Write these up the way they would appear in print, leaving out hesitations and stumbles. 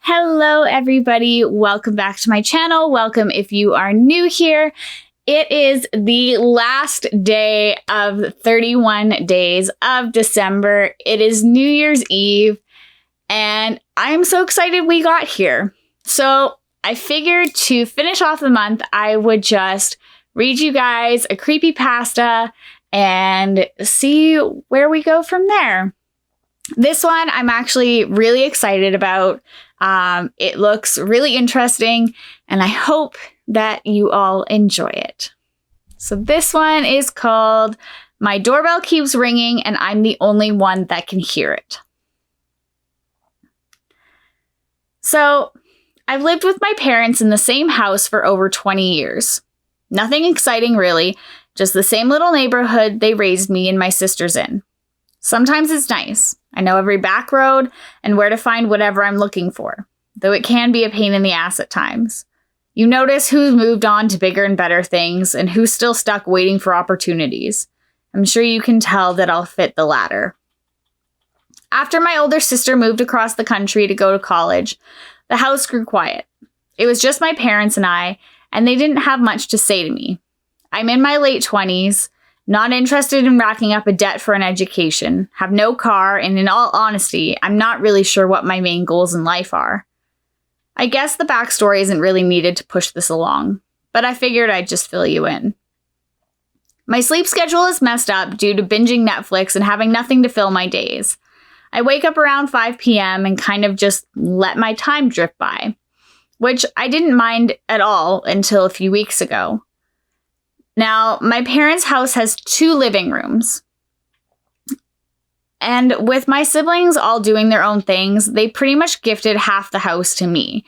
Hello everybody, welcome back to my channel. Welcome if you are new here. It is the last day of 31 days of December. It is New Year's Eve and I'm so excited we got here. So I figured to finish off the month, I would just read you guys a creepypasta and see where we go from there. This one I'm actually really excited about. It looks really interesting and I hope that you all enjoy it. So this one is called My Doorbell Keeps Ringing and I'm the Only One That Can Hear It. So I've lived with my parents in the same house for over 20 years. Nothing exciting really, just the same little neighborhood they raised me and my sisters in. Sometimes it's nice. I know every back road and where to find whatever I'm looking for, though it can be a pain in the ass at times. You notice who's moved on to bigger and better things and who's still stuck waiting for opportunities. I'm sure you can tell that I'll fit the latter. After my older sister moved across the country to go to college, the house grew quiet. It was just my parents and they didn't have much to say to me. I'm in my late 20s. Not interested in racking up a debt for an education, have no car, and in all honesty, I'm not really sure what my main goals in life are. I guess the backstory isn't really needed to push this along, but I figured I'd just fill you in. My sleep schedule is messed up due to binging Netflix and having nothing to fill my days. I wake up around 5 p.m. and kind of just let my time drift by, which I didn't mind at all until a few weeks ago. Now, my parents' house has 2 living rooms. And with my siblings all doing their own things, they pretty much gifted half the house to me.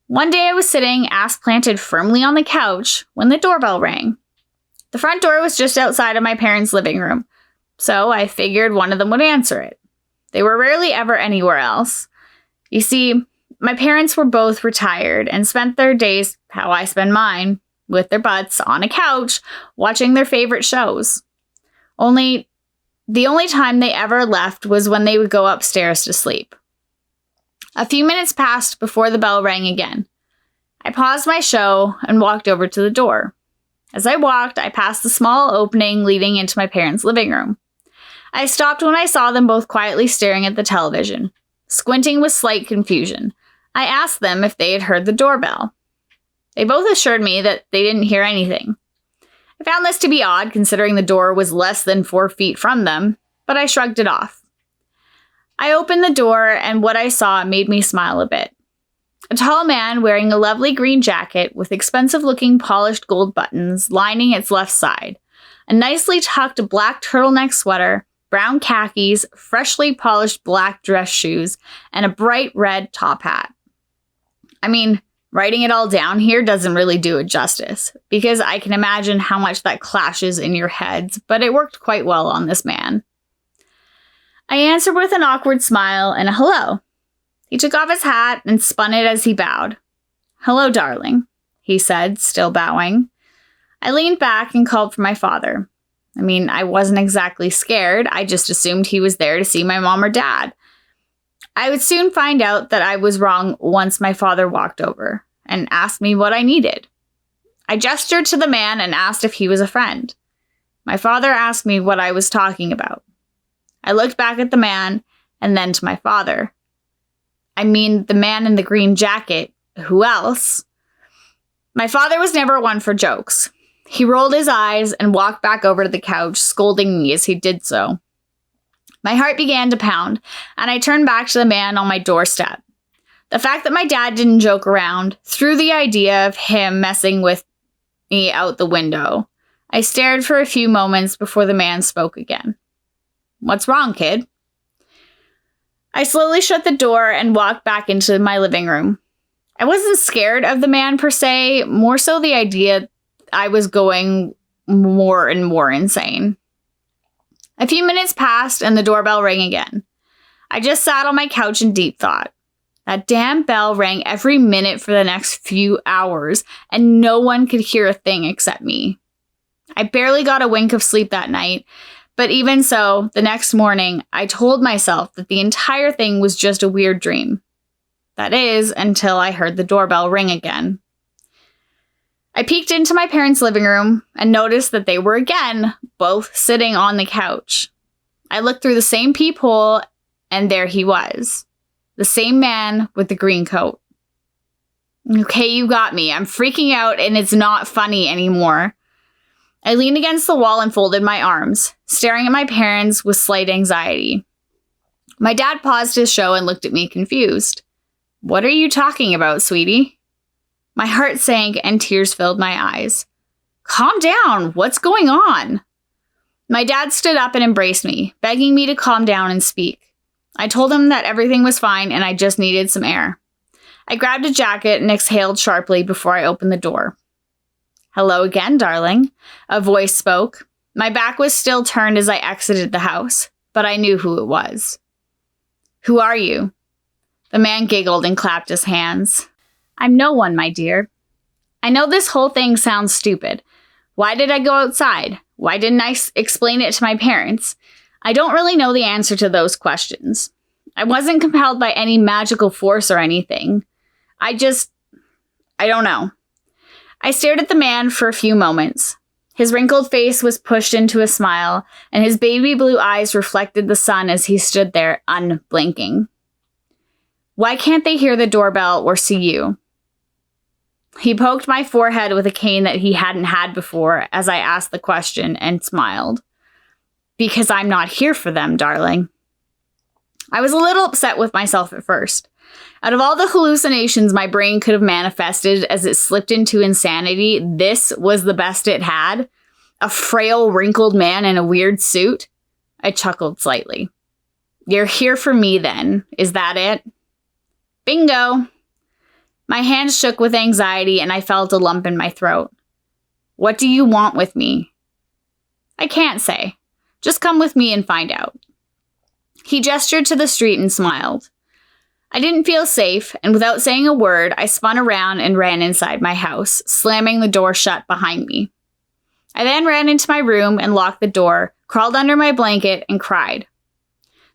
One day I was sitting, ass planted firmly on the couch, when the doorbell rang. The front door was just outside of my parents' living room, so I figured one of them would answer it. They were rarely ever anywhere else. You see, my parents were both retired and spent their days how I spend mine, with their butts on a couch, watching their favorite shows. The only time they ever left was when they would go upstairs to sleep. A few minutes passed before the bell rang again. I paused my show and walked over to the door. As I walked, I passed the small opening leading into my parents' living room. I stopped when I saw them both quietly staring at the television, squinting with slight confusion. I asked them if they had heard the doorbell. They both assured me that they didn't hear anything. I found this to be odd considering the door was less than 4 feet from them, but I shrugged it off. I opened the door and what I saw made me smile a bit. A tall man wearing a lovely green jacket with expensive-looking polished gold buttons lining its left side, a nicely tucked black turtleneck sweater, brown khakis, freshly polished black dress shoes, and a bright red top hat. I mean, writing it all down here doesn't really do it justice, because I can imagine how much that clashes in your heads, but it worked quite well on this man. I answered with an awkward smile and a hello. He took off his hat and spun it as he bowed. "Hello, darling," he said, still bowing. I leaned back and called for my father. I mean, I wasn't exactly scared, I just assumed he was there to see my mom or dad. I would soon find out that I was wrong once my father walked over and asked me what I needed. I gestured to the man and asked if he was a friend. My father asked me what I was talking about. I looked back at the man and then to my father. I mean, the man in the green jacket. Who else? My father was never one for jokes. He rolled his eyes and walked back over to the couch, scolding me as he did so. My heart began to pound, and I turned back to the man on my doorstep. The fact that my dad didn't joke around threw the idea of him messing with me out the window. I stared for a few moments before the man spoke again. "What's wrong, kid?" I slowly shut the door and walked back into my living room. I wasn't scared of the man per se, more so the idea I was going more and more insane. A few minutes passed and the doorbell rang again. I just sat on my couch in deep thought. That damn bell rang every minute for the next few hours, and no one could hear a thing except me. I barely got a wink of sleep that night, but even so, the next morning, I told myself that the entire thing was just a weird dream. That is, until I heard the doorbell ring again. I peeked into my parents' living room and noticed that they were again both sitting on the couch. I looked through the same peephole, and there he was. The same man with the green coat. Okay, you got me. I'm freaking out, and it's not funny anymore. I leaned against the wall and folded my arms, staring at my parents with slight anxiety. My dad paused his show and looked at me confused. What are you talking about, sweetie? My heart sank and tears filled my eyes. Calm down. What's going on? My dad stood up and embraced me, begging me to calm down and speak. I told him that everything was fine and I just needed some air. I grabbed a jacket and exhaled sharply before I opened the door. Hello again, darling, a voice spoke. My back was still turned as I exited the house, but I knew who it was. Who are you? The man giggled and clapped his hands. I'm no one, my dear. I know this whole thing sounds stupid. Why did I go outside? Why didn't I explain it to my parents? I don't really know the answer to those questions. I wasn't compelled by any magical force or anything. I don't know. I stared at the man for a few moments. His wrinkled face was pushed into a smile, and his baby blue eyes reflected the sun as he stood there, unblinking. Why can't they hear the doorbell or see you? He poked my forehead with a cane that he hadn't had before as I asked the question and smiled. Because I'm not here for them, darling. I was a little upset with myself at first. Out of all the hallucinations my brain could have manifested as it slipped into insanity, this was the best it had. A frail, wrinkled man in a weird suit. I chuckled slightly. You're here for me then, is that it? Bingo! My hands shook with anxiety and I felt a lump in my throat. What do you want with me? I can't say. Just come with me and find out. He gestured to the street and smiled. I didn't feel safe, and without saying a word, I spun around and ran inside my house, slamming the door shut behind me. I then ran into my room and locked the door, crawled under my blanket, and cried.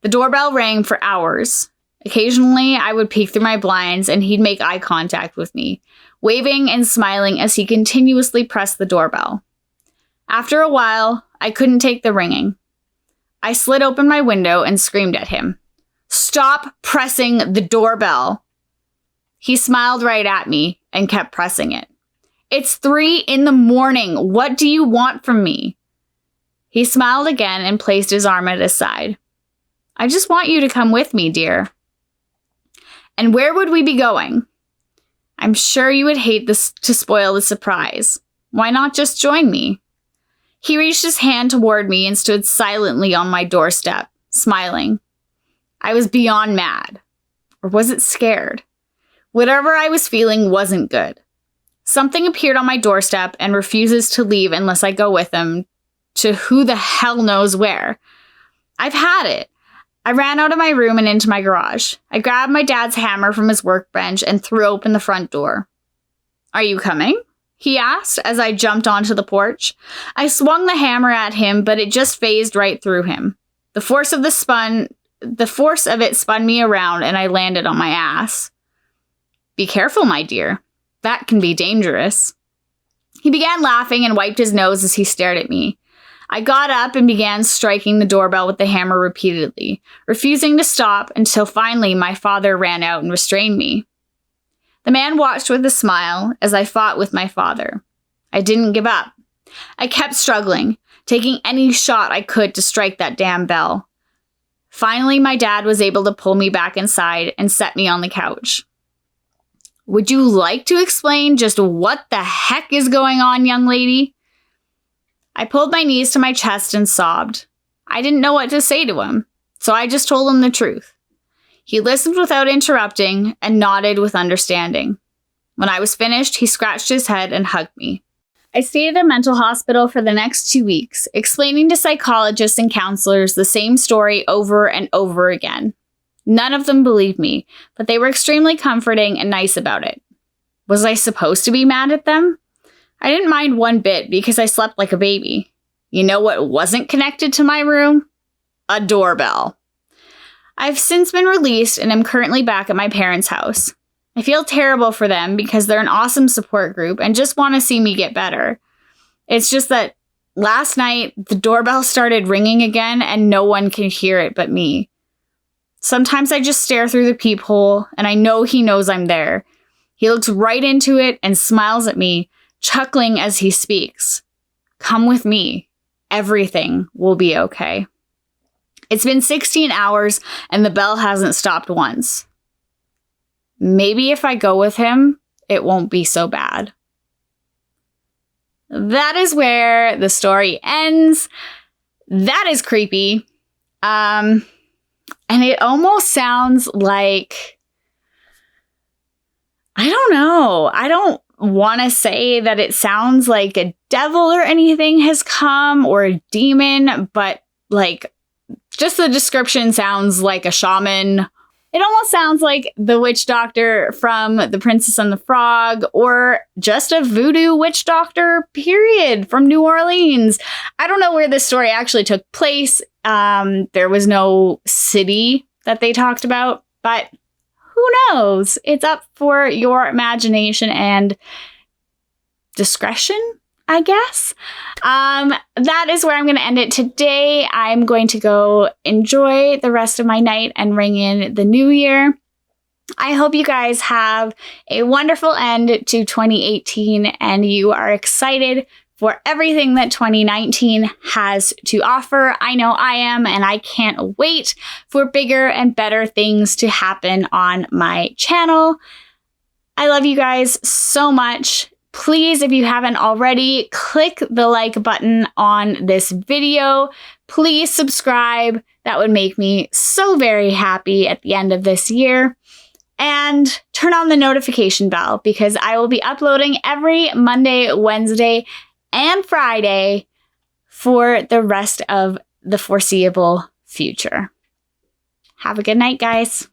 The doorbell rang for hours. Occasionally, I would peek through my blinds and he'd make eye contact with me, waving and smiling as he continuously pressed the doorbell. After a while, I couldn't take the ringing. I slid open my window and screamed at him. Stop pressing the doorbell. He smiled right at me and kept pressing it. It's 3 a.m. What do you want from me? He smiled again and placed his arm at his side. I just want you to come with me, dear. And where would we be going? I'm sure you would hate this to spoil the surprise. Why not just join me? He reached his hand toward me and stood silently on my doorstep, smiling. I was beyond mad. Or was it scared? Whatever I was feeling wasn't good. Something appeared on my doorstep and refuses to leave unless I go with him to who the hell knows where. I've had it. I ran out of my room and into my garage. I grabbed my dad's hammer from his workbench and threw open the front door. Are you coming? He asked as I jumped onto the porch. I swung the hammer at him, but it just phased right through him. The force of it spun me around and I landed on my ass. Be careful, my dear. That can be dangerous. He began laughing and wiped his nose as he stared at me. I got up and began striking the doorbell with the hammer repeatedly, refusing to stop until finally my father ran out and restrained me. The man watched with a smile as I fought with my father. I didn't give up. I kept struggling, taking any shot I could to strike that damn bell. Finally, my dad was able to pull me back inside and set me on the couch. Would you like to explain just what the heck is going on, young lady? I pulled my knees to my chest and sobbed. I didn't know what to say to him, so I just told him the truth. He listened without interrupting and nodded with understanding. When I was finished, he scratched his head and hugged me. I stayed at a mental hospital for the next 2 weeks, explaining to psychologists and counselors the same story over and over again. None of them believed me, but they were extremely comforting and nice about it. Was I supposed to be mad at them? I didn't mind one bit because I slept like a baby. You know what wasn't connected to my room? A doorbell. I've since been released and am currently back at my parents' house. I feel terrible for them because they're an awesome support group and just want to see me get better. It's just that last night, the doorbell started ringing again and no one can hear it but me. Sometimes I just stare through the peephole and I know he knows I'm there. He looks right into it and smiles at me, chuckling as he speaks. Come with me. Everything will be okay. It's been 16 hours and the bell hasn't stopped once. Maybe if I go with him, it won't be so bad. That is where the story ends. That is creepy. And it almost sounds like, I don't know. I don't want to say that it sounds like a devil or anything has come or a demon, but like just the description sounds like a shaman. It almost sounds like the witch doctor from The Princess and the Frog, or just a voodoo witch doctor, period, from New Orleans. I don't know where this story actually took place. There was no city that they talked about, but who knows? It's up for your imagination and discretion, I guess. That is where I'm going to end it today. I'm going to go enjoy the rest of my night and ring in the new year. I hope you guys have a wonderful end to 2018 and you are excited for everything that 2019 has to offer. I know I am, and I can't wait for bigger and better things to happen on my channel. I love you guys so much. Please, if you haven't already, click the like button on this video. Please subscribe. That would make me so very happy at the end of this year. And turn on the notification bell because I will be uploading every Monday, Wednesday, and Friday for the rest of the foreseeable future. Have a good night, guys.